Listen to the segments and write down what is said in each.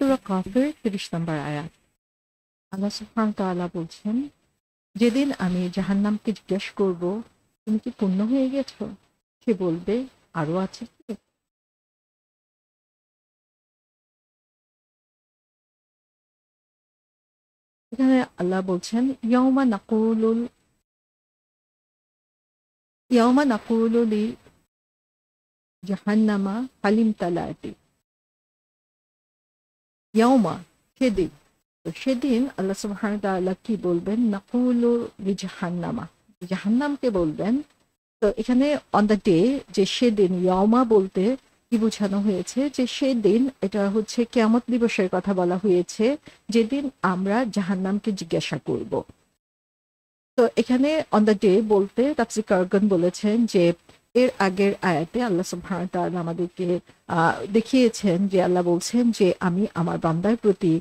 সূরা কাফের ৩০ নম্বর আয়াত। আল্লাহ সুবহানাহু ওয়া তাআলা বলছেন, যেদিন আমি জাহান্নামকে জিজ্ঞেস করব, তুমি কি পূর্ণ হয়ে গেছো? সে বলবে, আরো আছে কি? এখানে আল্লাহ বলছেন, ইয়াউমা নাকুলু লি জাহান্নামা হালিম তালাতি। ইয়াউমা, সেদিন। তো সেদিন আল্লাহ সুবহানাহু ওয়া তাআলা কি বলবেন? নাকুলু লি জাহান্নামা, জাহান্নামকে বলবেন। তো এখানে অন দ্য ডে, যে সেদিন, ইয়াউমা বলতে কি বোঝানো হয়েছে? যে সেদিন, এটা হচ্ছে কিয়ামত দিবসের কথা বলা হয়েছে, যেদিন আমরা জাহান্নামকে জিজ্ঞাসা করব। তো এখানে অন দ্য ডে বলতে তাফসীরকারগণ বলেছেন যে এর আগের আয়াতে আল্লাহ সুবহানাহু ওয়া তাআলা আমাদেরকে দেখিয়েছেন যে আল্লাহ বলছেন যে আমি আমার বান্দার প্রতি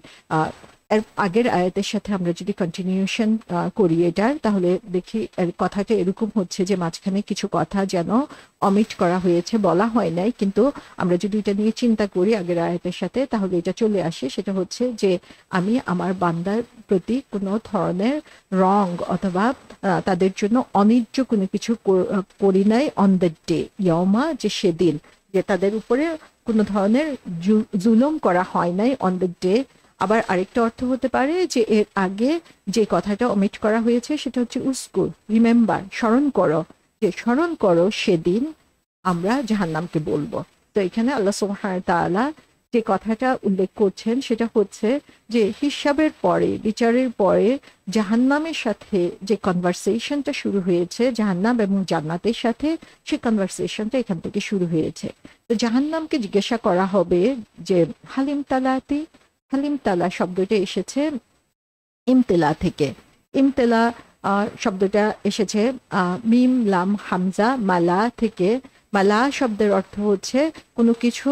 এর আগের আয়াতের সাথে আমরা যদি কন্টিনিউশন করি এটার, তাহলে দেখি এর কথাটা এরকম হচ্ছে যে মাঝখানে কিছু কথা যেন অমিট করা হয়েছে, বলা হয় নাই, কিন্তু আমরা যদি এটা নিয়ে চিন্তা করি আগের আয়াতের সাথে, তাহলে এটা চলে আসে। সেটা হচ্ছে যে আমি আমার বান্দার প্রতি কোনো ধরনের রং অথবা তাদের জন্য অনিজ্য কোনো কিছু করি নাই অন দ্য ডে, ইয়াউমা, যে সেদিন, যে তাদের উপরে কোনো ধরনের জুলুম করা হয় নাই অন দ্য ডে। আবার আরেকটা অর্থ হতে পারে যে এর আগে যে কথাটা ওমিট করা হয়েছে সেটা হচ্ছে উস্কুর, রিমেম্বার, স্মরণ করো, যে স্মরণ করো সেদিন আমরা জাহান্নামকে বলবো। তো এখানে আল্লাহ সুবহানাহু ওয়া তাআলা যে কথাটা উল্লেখ করছেন সেটা হচ্ছে যে হিসাবের পরে, বিচারের পরে জাহান্নামের সাথে যে কনভারসেশনটা শুরু হয়েছে, জাহান্নাম এবং জান্নাতের সাথে, সেই কনভারসেশনটা এখান থেকে শুরু হয়েছে। তো জাহান্নামকে জিজ্ঞাসা করা হবে যে হালিম তালাতি, হালিম তালা শব্দটা এসেছে ইমতেলা থেকে। ইমতেলা শব্দটা এসেছে মিম লাম হামজা মালা থেকে। মালা শব্দের অর্থ হচ্ছে কোনো কিছু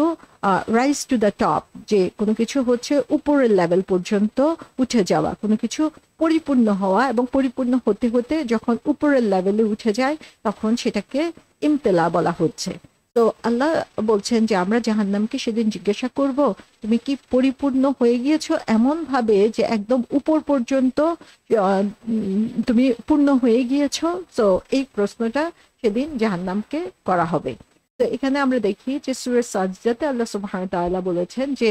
রাইজ টু দ্য টপ, যে কোনো কিছু হচ্ছে উপরের লেভেল পর্যন্ত উঠে যাওয়া, কোনো কিছু পরিপূর্ণ হওয়া, এবং পরিপূর্ণ হতে হতে যখন উপরের লেভেলে উঠে যায় তখন সেটাকে ইমতেলা বলা হচ্ছে। তো আল্লাহ বলছেন যে আমরা জাহান্নামকে সেদিন জিজ্ঞাসা করব, তুমি কি পরিপূর্ণ হয়ে গিয়েছো এমন ভাবে যে একদম উপর পর্যন্ত তুমি পূর্ণ হয়ে গিয়েছো? তো এই প্রশ্নটা সেদিন জাহান্নামকে করা হবে। তো এখানে আমরা দেখি যে সূরা সাজদাতে আল্লাহ সুবহানাহু ওয়া তাআলা বলেছেন যে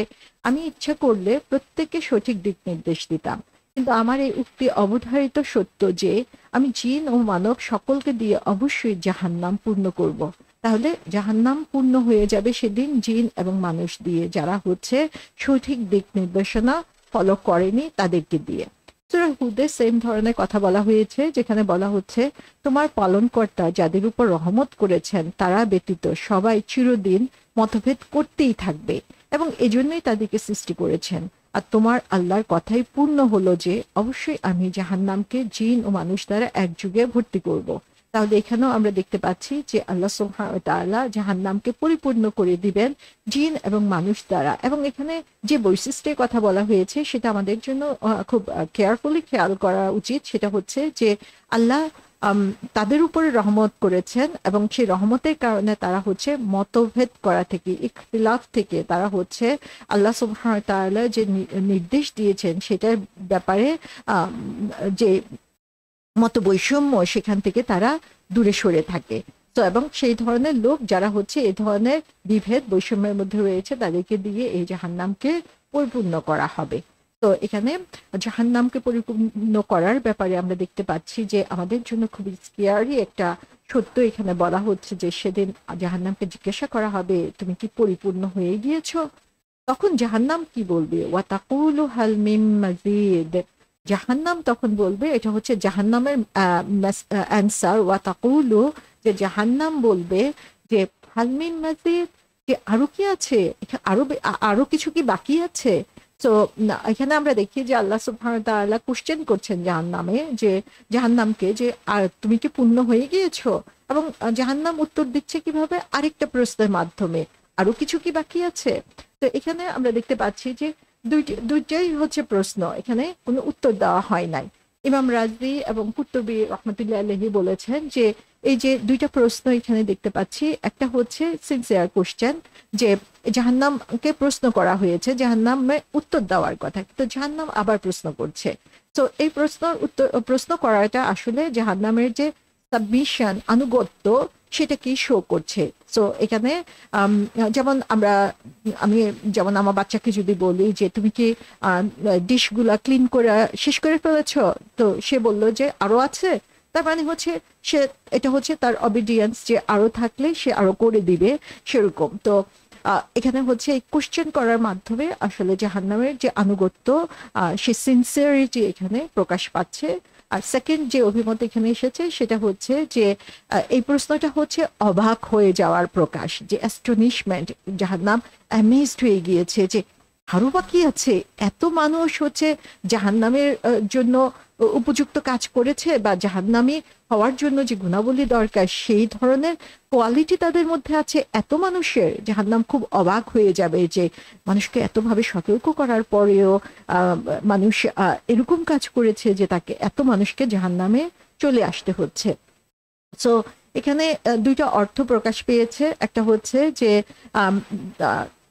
আমি ইচ্ছা করলে প্রত্যেককে সঠিক দিক নির্দেশ দিতাম, কিন্তু আমার এই উক্তি অবধারিত সত্য যে আমি জিন ও মানব সকলকে দিয়ে অবশ্যই জাহান্নাম পূর্ণ করব। তাহলে জাহান্নাম পূর্ণ হয়ে যাবে সেদিন জিন এবং মানুষ দিয়ে, যারা হচ্ছে সঠিক দিক নির্দেশনা ফলো করেনি তাদেরকে দিয়ে। সূরা হুদে সেম ধরনের কথা বলা হয়েছে, যেখানে বলা হচ্ছে তোমার পালনকর্তা যাদের উপর রহমত করেছেন তারা ব্যতীত সবাই চিরদিন মতভেদ করতেই থাকবে, এবং এজন্যই তাদেরকে সৃষ্টি করেছেন। আর তোমার আল্লাহর কথাই পূর্ণ হলো যে অবশ্যই আমি জাহান্নামকে জিন ও মানুষ দ্বারা এক যুগে ভর্তি করব। তাহলে এখানেও আমরা দেখতে পাচ্ছি যে আল্লাহ সুবহানাহু ওয়া তাআলা জাহান্নামকে পরিপূর্ণ করে দিবেন জিন এবং মানুষ দ্বারা। এবং এখানে যে বৈশিষ্ট্যের কথা বলা হয়েছে সেটা আমাদের জন্য খুব কেয়ারফুলি খেয়াল করা উচিত। সেটা হচ্ছে যে আল্লাহ তাদের উপরে রহমত করেছেন, এবং সেই রহমতের কারণে তারা হচ্ছে মতভেদ করা থেকে, ইখতিলাফ থেকে, তারা হচ্ছে আল্লাহ সুবহানাহু ওয়া তাআলা যে নির্দেশ দিয়েছেন সেটার ব্যাপারে যে মত বৈষম্য, সেখান থেকে তারা দূরে সরে থাকে। তো এবং সেই ধরনের লোক যারা হচ্ছে এই ধরনের বিভেদ বৈষম্যের মধ্যে রয়েছে তাদেরকে দিয়ে এই জাহান্নামকে পরিপূর্ণ করা হবে। তো এখানে জাহান্নামকে পরিপূর্ণ করার ব্যাপারে আমরা দেখতে পাচ্ছি যে আমাদের জন্য খুবই স্কেয়ারি একটা সত্য এখানে বলা হচ্ছে যে সেদিন জাহান্নামকে জিজ্ঞাসা করা হবে তুমি কি পরিপূর্ণ হয়ে গিয়েছো? তখন জাহান্নাম কি বলবে? ওয়াতাকুলু হাল মিম মাজিদ। জাহান্নাম তখন বলবে, এটা হচ্ছে জাহান্নামের অ্যান্সার, ওয়াতাকুলু, যে জাহান্নাম বলবে যে হাল মিন মাজিদ, যে আরো কি আছে, আরো আরো কিছু কি বাকি আছে? তো এখানে আমরা দেখি যে আল্লাহ সুবহানাহু ওয়া তাআলা কোশ্চেন করছেন জাহান্নামকে যে আর তুমি কি পূর্ণ হয়ে গিয়েছো? এবং জাহান্নাম উত্তর দিচ্ছে কিভাবে? আরেকটা প্রশ্নের মাধ্যমে, আরো কিছু কি বাকি আছে? তো এখানে আমরা দেখতে পাচ্ছি যে দুইটাই হচ্ছে প্রশ্ন, এখানে কোনো উত্তর দেওয়া হয় নাই। ইমাম রাজভী এবং কুর্তুবী রহমতুল্লাহ আলাইহি বলেছেন যে এই যে দুইটা প্রশ্ন এখানে দেখতে পাচ্ছি, একটা হচ্ছে সিনসিয়ার কোশ্চেন, যে জাহান্নামকে প্রশ্ন করা হয়েছে, জাহান্নামে উত্তর দেওয়ার কথা, কিন্তু জাহান্নাম আবার প্রশ্ন করছে। তো এই প্রশ্ন করাটা আসলে জাহান্নামের যে সাবমিশন, আনুগত্য, সেটা কি শো করছে। তো এখানে যেমন আমি যেমন আমার বাচ্চাকে যদি বলি যে তুমি কি ডিশগুলা ক্লিন করে শেষ করে ফেলেছো, তো সে বললো যে আরো আছে, তার মানে হচ্ছে সে, এটা হচ্ছে তার অবিডিয়েন্স, যে আরো থাকলে সে আরো করে দিবে, সেরকম। তো এখানে হচ্ছে এই কোশ্চেন করার মাধ্যমে আসলে জাহান্নামের যে আনুগত্য, সে সিনসিয়ারিটি এখানে প্রকাশ পাচ্ছে। আর সেকেন্ড যে অভিমত এখানে এসেছে সেটা হচ্ছে যে এই প্রশ্নটা হচ্ছে অবাক হয়ে যাওয়ার প্রকাশ, যে অ্যাস্টনিশমেন্ট, জাহান্নাম অ্যামেজড হয়ে গিয়েছে যে আরো বাকি আছে, এত মানুষ হচ্ছে জাহান্নামের জন্য উপযুক্ত কাজ করেছে, বা জাহান্নামী হওয়ার জন্য যে গুণাবলী দরকার সেই ধরনের কোয়ালিটি তাদের মধ্যে আছে এত মানুষের। জাহান্নাম খুব অবাক হয়ে যাবে যে মানুষকে এতভাবে সতর্ক করার পরেও মানুষ এরকম কাজ করেছে যে তাকে, এত মানুষকে জাহান্নামে চলে আসতে হচ্ছে। সো এখানে দুইটা অর্থ প্রকাশ পেয়েছে। একটা হচ্ছে যে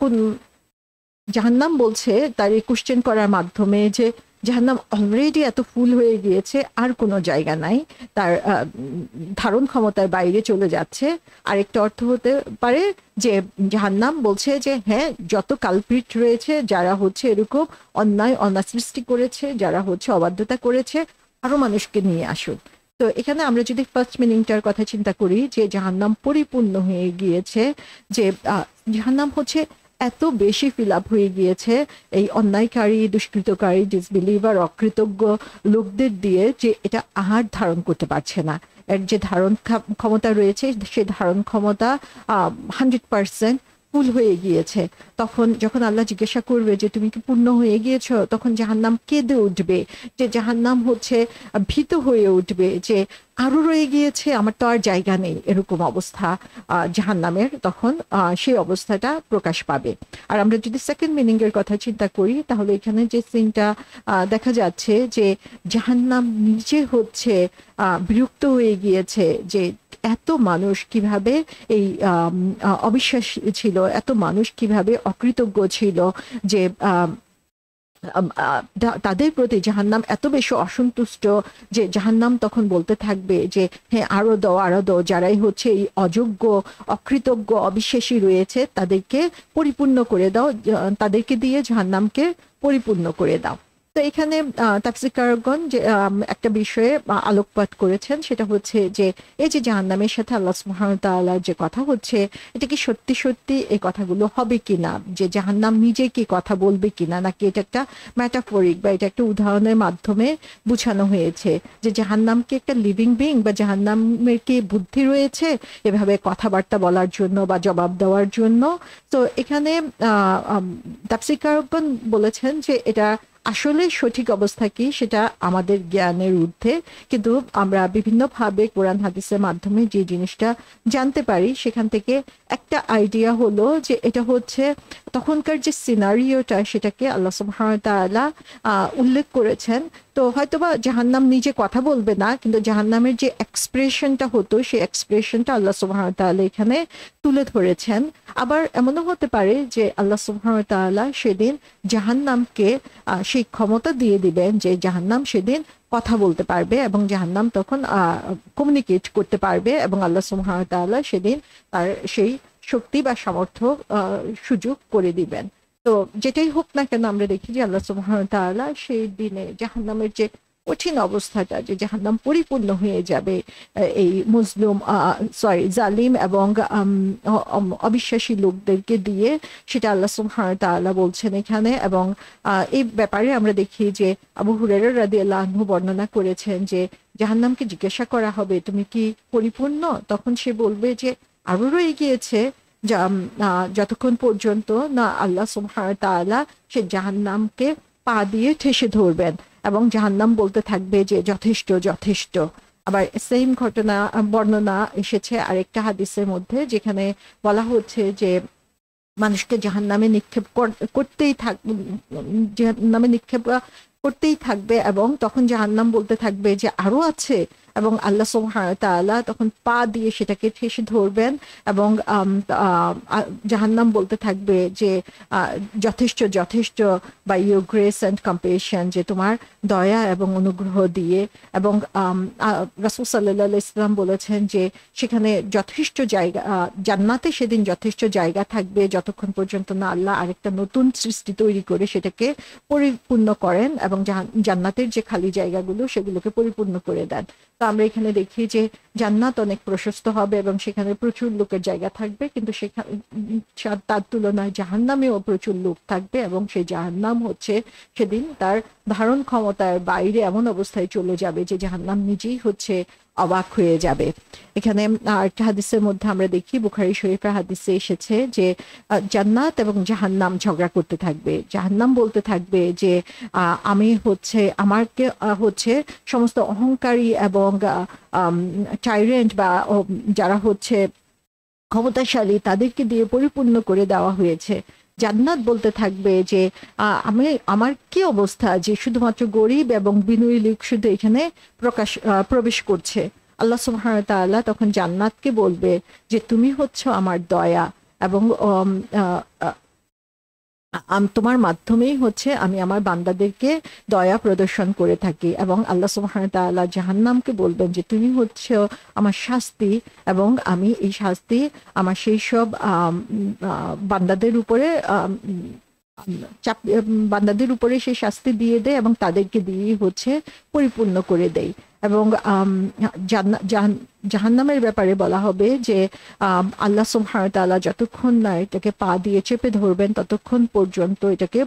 কোন জাহান্নাম বলছে তার এই কোশ্চেন করার মাধ্যমে যে জাহান্নাম অলরেডি এত ফুল হয়ে গিয়েছে, আর কোনো জায়গা নাই, তার ধারণ ক্ষমতার বাইরে চলে যাচ্ছে। আরেকটা অর্থ হতে পারে যে জাহান্নাম বলছে যে হ্যাঁ, যত কালপ্রিট রয়েছে, যারা হচ্ছে এরকম অন্যায় সৃষ্টি করেছে, যারা হচ্ছে অবাধ্যতা করেছে, আরো মানুষকে নিয়ে আসুন। তো এখানে আমরা যদি ফার্স্ট মিনিংটার কথা চিন্তা করি, যে জাহান্নাম পরিপূর্ণ হয়ে গিয়েছে, যে জাহান্নাম হচ্ছে এত বেশি ফিল আপ হয়ে গিয়েছে এই অন্যায়কারী, দুষ্কৃতকারী, ডিসবিলিভার, অকৃতজ্ঞ লোকদের দিয়ে, যে এটা আর ধারণ করতে পারছে না। এর যে ধারণ ক্ষমতা রয়েছে, সে ধারণ ক্ষমতা 100% ফুল হয়ে গিয়েছে। তখন যখন আল্লাহ জিজ্ঞাসা করবে যে তুমি কি পূর্ণ হয়ে গিয়েছো, তখন জাহান্নাম কেঁদে উঠবে, যে জাহান্নাম হচ্ছে ভীত হয়ে উঠবে যে আরো রয়ে গিয়েছে, আমার তো আর জায়গা নেই, এরকম অবস্থা জাহান্নামের তখন সেই অবস্থাটা প্রকাশ পাবে। আর আমরা যদি সেকেন্ড মিনিং এর কথা চিন্তা করি, তাহলে এখানে যে সিনটা দেখা যাচ্ছে যে জাহান্নাম নিজে হচ্ছে বিরক্ত হয়ে গিয়েছে, যে এত মানুষ কিভাবে এই অবিশ্বাসী ছিল, এত মানুষ কিভাবে অকৃতজ্ঞ ছিল, যে তাদের প্রতি জাহান্নাম এত বেশি অসন্তুষ্ট, যে জাহান্নাম তখন বলতে থাকবে যে হ্যাঁ, আরো দাও, আরো দাও, যারাই হচ্ছে এই অযোগ্য, অকৃতজ্ঞ, অবিশ্বাসী রয়েছে তাদেরকে পরিপূর্ণ করে দাও, তাদেরকে দিয়ে জাহান্নামকে পরিপূর্ণ করে দাও। তো এখানে তাফসীরকারগণ যে একটা বিষয়ে আলোকপাত করেছেন, সেটা হচ্ছে যে এই যে জাহান্নামের সাথে আল্লাহ সুবহানাহু ওয়া তাআলার যে কথা হচ্ছে, এটা কি সত্যি সত্যি এই কথাগুলো হবে কিনা, যে জাহান্নাম নিজে কি কথা বলবে কিনা, নাকি এটা একটা ম্যাটাফরিক, বা এটা একটা উদাহরণের মাধ্যমে বোঝানো হয়েছে, যে জাহান্নামকে একটা লিভিং বিং, বা জাহান্নামের কি বুদ্ধি রয়েছে এভাবে কথাবার্তা বলার জন্য বা জবাব দেওয়ার জন্য। তো এখানে তাফসীরকারগণ বলেছেন যে এটা আসলে সঠিক অবস্থা কি সেটা আমাদের জ্ঞানের ঊর্ধ্বে, কিন্তু আমরা বিভিন্নভাবে কোরআন হাদিসের মাধ্যমে যে জিনিসটা জানতে পারি, সেখান থেকে একটা আইডিয়া হলো যে এটা হচ্ছে তখনকার যে সিনারিওটা, সেটাকে আল্লাহ সুবহানাহু ওয়া তাআলা উল্লেখ করেছেন। তো হয়তোবা জাহান্নাম নিজে কথা বলবে না, কিন্তু জাহান্নামের যে এক্সপ্রেশনটা হতো, সেই এক্সপ্রেশনটা আল্লাহ সুবহানাহু ওয়া তাআলা এখানে তুলে ধরেছেন। আবার এমনও হতে পারে যে আল্লাহ সুবহানাহু ওয়া তাআলা সেদিন জাহান্নামকে সেই ক্ষমতা দিয়ে দিবেন, যে জাহান্নাম সেদিন কথা বলতে পারবে, এবং জাহান্নাম তখন কমিউনিকেট করতে পারবে, এবং আল্লাহ সুবহানাহু ওয়া তাআলা সেদিন তার সেই শক্তি বা সামর্থ্য সুযোগ করে দিবেন। তো যেটাই হোক না কেন, আমরা দেখি যে আল্লাহ সুবহানাহু ওয়া তাআলা সেই দিনে জাহান্নামের যে কঠিন অবস্থাটা, যে জাহান্নাম পরিপূর্ণ হয়ে যাবে এই মুসলিম, জালিম এবং অবিশ্বাসী লোকদেরকে দিয়ে, সেটা আল্লাহ সুবহানাহু ওয়া তাআলা বলছেন এখানে। এবং এই ব্যাপারে আমরা দেখি যে আবু হুরায়রা রাদিয়াল্লাহু আনহু বর্ণনা করেছেন যে জাহান্নামকে জিজ্ঞাসা করা হবে তুমি কি পরিপূর্ণ, তখন সে বলবে যে আরো রয়ে গিয়েছে, যতক্ষণ পর্যন্ত না আল্লাহ সুবহানাহু ওয়া তাআলা সে জাহান্নামকে পা দিয়ে ঠেসে ধরবেন, এবং জাহান্নাম বলতে থাকবে যে যথেষ্ট, যথেষ্ট। আবার সেম ঘটনা বর্ণনা এসেছে আরেকটা হাদিসের মধ্যে, যেখানে বলা হচ্ছে যে মানুষকে জাহান্নামে নিক্ষেপ করতেই থাকবে, এবং তখন জাহান্নাম বলতে থাকবে যে আরো আছে, এবং আল্লাহ সুবহানাহু ওয়া তাআলা তখন পা দিয়ে সেটাকে ঠেসে ধরবেন এবং জাহান্নাম বলতে থাকবে যে যথেষ্ট যথেষ্ট বা ইউর গ্রেস অ্যান্ড কম্পেশন, যে তোমার দয়া এবং অনুগ্রহ দিয়ে। এবং রাসূল সাল্লাল্লাহু আলাইহি ওয়াসাল্লাম বলেছেন যে সেখানে যথেষ্ট জায়গা, জান্নাতে সেদিন যথেষ্ট জায়গা থাকবে যতক্ষণ পর্যন্ত না আল্লাহ আরেকটা নতুন সৃষ্টি তৈরি করে সেটাকে পরিপূর্ণ করেন এবং জান্নাতের যে খালি জায়গাগুলো সেগুলোকে পরিপূর্ণ করে দেন। তো আমরা এখানে দেখি যে জান্নাত অনেক প্রশস্ত হবে এবং সেখানে প্রচুর লোকের জায়গা থাকবে, কিন্তু সেখানে তার তুলনায় জাহান্নামেও প্রচুর লোক থাকবে এবং সেই জাহান্নাম হচ্ছে সেদিন তার ধারণ ক্ষমতার বাইরে এমন অবস্থায় চলে যাবে যে জাহান্নাম নিজেই হচ্ছে অবাক হয়ে যাবে। এখানে একটা হাদিসের মধ্যে আমরা দেখি, বুখারী শরীফের হাদিসে এসেছে যে জান্নাত এবং জাহান্নাম ঝগড়া করতে থাকবে। জাহান্নাম বলতে থাকবে যে আমি হচ্ছে আমাকে হচ্ছে সমস্ত অহংকারী এবং টাইরেন্ট বা যারা হচ্ছে ক্ষমতাশালী তাদেরকে দিয়ে পরিপূর্ণ করে দেওয়া হয়েছে। জান্নাত বলতে থাকবে যে আমার কি অবস্থা যে শুধুমাত্র গরিব এবং বিনয়ী লোক শুধু এখানে প্রবেশ করছে। আল্লাহ সুবহানাহু ওয়া তাআলা তখন জান্নাতকে বলবে যে তুমি হচ্ছে আমার দয়া এবং তোমার মাধ্যমেই হচ্ছে আমি আমার বান্দাদেরকে দয়া প্রদর্শন করে থাকি। এবং আল্লাহ সুবহানাহু ওয়া তাআলা জাহান্নামকে বলবেন যে তুমি হচ্ছে আমার শাস্তি এবং আমি এই শাস্তি আমার সেই সব বান্দাদের উপরে বান্দাদের উপরে সেই শাস্তি দিয়ে দেয় এবং তাদেরকে দিয়েই হচ্ছে পরিপূর্ণ করে দেয়। এবং জাহান্নামের ব্যাপারে বলা হবে যে আল্লাহ সুবহানাহু ওয়া তাআলা যতক্ষণ না এটাকে পা দিয়ে চেপে ধরবেন ততক্ষণ পর্যন্ত এটাকে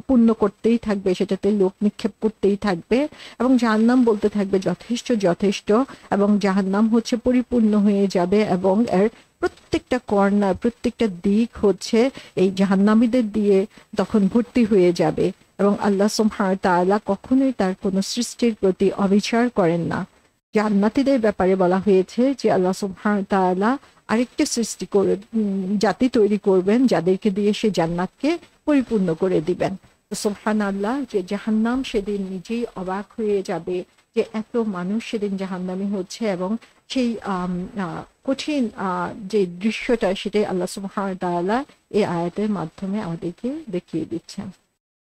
পূর্ণ করতেই থাকবে, সেটাতে লোক নিক্ষেপ করতেই থাকবে এবং জাহান্নাম বলতে থাকবে যথেষ্ট যথেষ্ট, এবং জাহান্নাম হচ্ছে পরিপূর্ণ হয়ে যাবে এবং এর প্রত্যেকটা কর্নার প্রত্যেকটা দিক হচ্ছে এই জাহান্নামীদের দিয়ে তখন ভর্তি হয়ে যাবে। এবং আল্লাহ সুবহানাহু ওয়া তাআলা কখনোই তার কোনো সৃষ্টির প্রতি অবিচার করেন না। জান্নাতীদের ব্যাপারে বলা হয়েছে যে আল্লাহ সুবহানাহু ওয়া তাআলা আরেকটা সৃষ্টি করে জাতি তৈরি করবেন যাদেরকে দিয়ে সে জান্নাতকে পরিপূর্ণ করে দিবেন। তো সুবহানাল্লাহ, যে জাহান্নাম সেদিন নিজেই অবাক হয়ে যাবে যে এত মানুষ সেদিন জাহান্নামী হচ্ছে এবং সেই কঠিন যে দৃশ্যটা সেটাই আল্লাহ সুবহানাহু ওয়া তাআলা এই আয়াতের মাধ্যমে আমাদেরকে দেখিয়ে দিচ্ছেন।